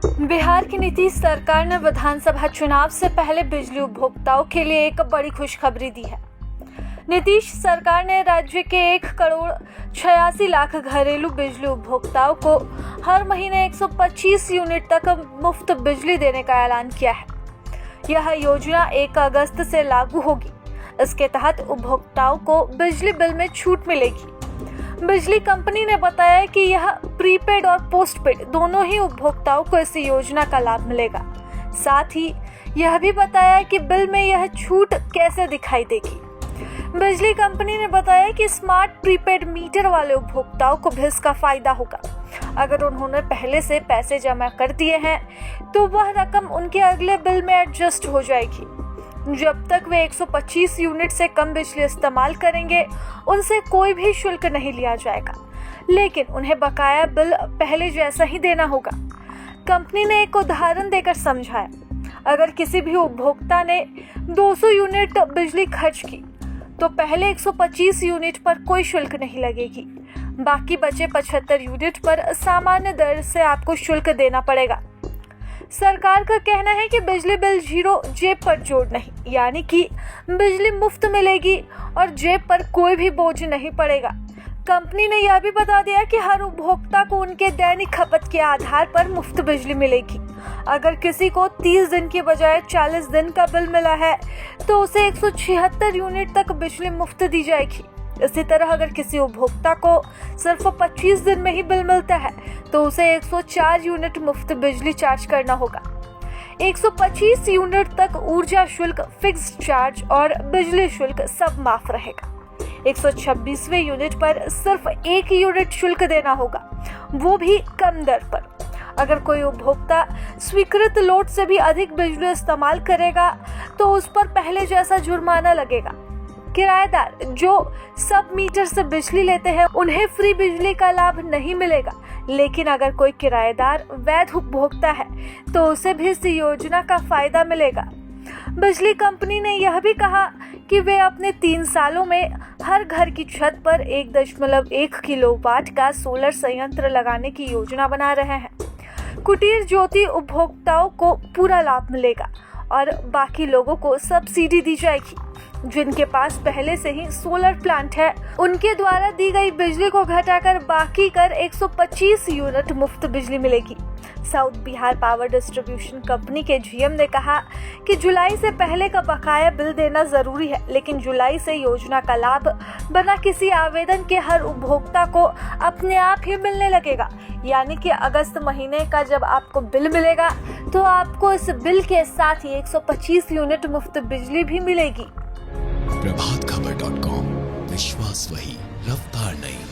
बिहार की नीतीश सरकार ने विधानसभा चुनाव से पहले बिजली उपभोक्ताओं के लिए एक बड़ी खुशखबरी दी है। नीतीश सरकार ने राज्य के 1,86,00,000 घरेलू बिजली उपभोक्ताओं को हर महीने 125 यूनिट तक मुफ्त बिजली देने का ऐलान किया है। यह योजना 1 अगस्त से लागू होगी। इसके तहत उपभोक्ताओं को बिजली बिल में छूट मिलेगी। बिजली कंपनी ने बताया कि यह प्रीपेड और पोस्टपेड दोनों ही उपभोक्ताओं को इस योजना का लाभ मिलेगा। साथ ही यह भी बताया कि बिल में यह छूट कैसे दिखाई देगी। बिजली कंपनी ने बताया कि स्मार्ट प्रीपेड मीटर वाले उपभोक्ताओं को भी इसका फायदा होगा। अगर उन्होंने पहले से पैसे जमा कर दिए हैं तो वह रकम उनके अगले बिल में एडजस्ट हो जाएगी। जब तक वे 125 यूनिट से कम बिजली इस्तेमाल करेंगे, उनसे कोई भी शुल्क नहीं लिया जाएगा, लेकिन उन्हें बकाया बिल पहले जैसा ही देना होगा। कंपनी ने एक उदाहरण देकर समझाया, अगर किसी भी उपभोक्ता ने 200 यूनिट बिजली खर्च की तो पहले 125 यूनिट पर कोई शुल्क नहीं लगेगी। बाकी बचे 75 यूनिट पर सामान्य दर से आपको शुल्क देना पड़ेगा। सरकार का कहना है कि बिजली बिल जीरो जेब पर जोड़ नहीं, यानी कि बिजली मुफ्त मिलेगी और जेब पर कोई भी बोझ नहीं पड़ेगा। कंपनी ने यह भी बता दिया कि हर उपभोक्ता को उनके दैनिक खपत के आधार पर मुफ्त बिजली मिलेगी। अगर किसी को 30 दिन की बजाय 40 दिन का बिल मिला है तो उसे 176 यूनिट तक बिजली मुफ्त दी जाएगी। इसी तरह अगर किसी उपभोक्ता को सिर्फ 25 दिन में ही बिल मिलता है तो उसे 104 यूनिट मुफ्त बिजली चार्ज करना होगा। 125 यूनिट तक ऊर्जा शुल्क, फिक्स्ड चार्ज और बिजली शुल्क सब माफ रहेगा। 126वें यूनिट पर सिर्फ 1 यूनिट शुल्क देना होगा, वो भी कम दर पर। अगर कोई उपभोक्ता स्वीकृत लोड से भी अधिक बिजली इस्तेमाल करेगा तो उस पर पहले जैसा जुर्माना लगेगा। किराएदार जो सब मीटर से बिजली लेते हैं उन्हें फ्री बिजली का लाभ नहीं मिलेगा, लेकिन अगर कोई किराएदार वैध उपभोक्ता है तो उसे भी इस योजना का फायदा मिलेगा। बिजली कंपनी ने यह भी कहा कि वे अपने 3 सालों में हर घर की छत पर 1.1 किलोवाट का सोलर संयंत्र लगाने की योजना बना रहे हैं। कुटीर ज्योति उपभोक्ताओं को पूरा लाभ मिलेगा और बाकी लोगों को सब्सिडी दी जाएगी। जिनके पास पहले से ही सोलर प्लांट है, उनके द्वारा दी गई बिजली को घटाकर बाकी कर 125 यूनिट मुफ्त बिजली मिलेगी। South Bihar power distribution company के जीएम ने कहा कि जुलाई से पहले का बकाया बिल देना जरूरी है, लेकिन जुलाई से योजना का लाभ बिना किसी आवेदन के हर उपभोक्ता को अपने आप ही मिलने लगेगा। यानी कि अगस्त महीने का जब आपको बिल मिलेगा तो आपको इस बिल के साथ ही 125 यूनिट मुफ्त बिजली भी मिलेगी। प्रभातखबर.com, विश्वास वही, रफ्तार नहीं।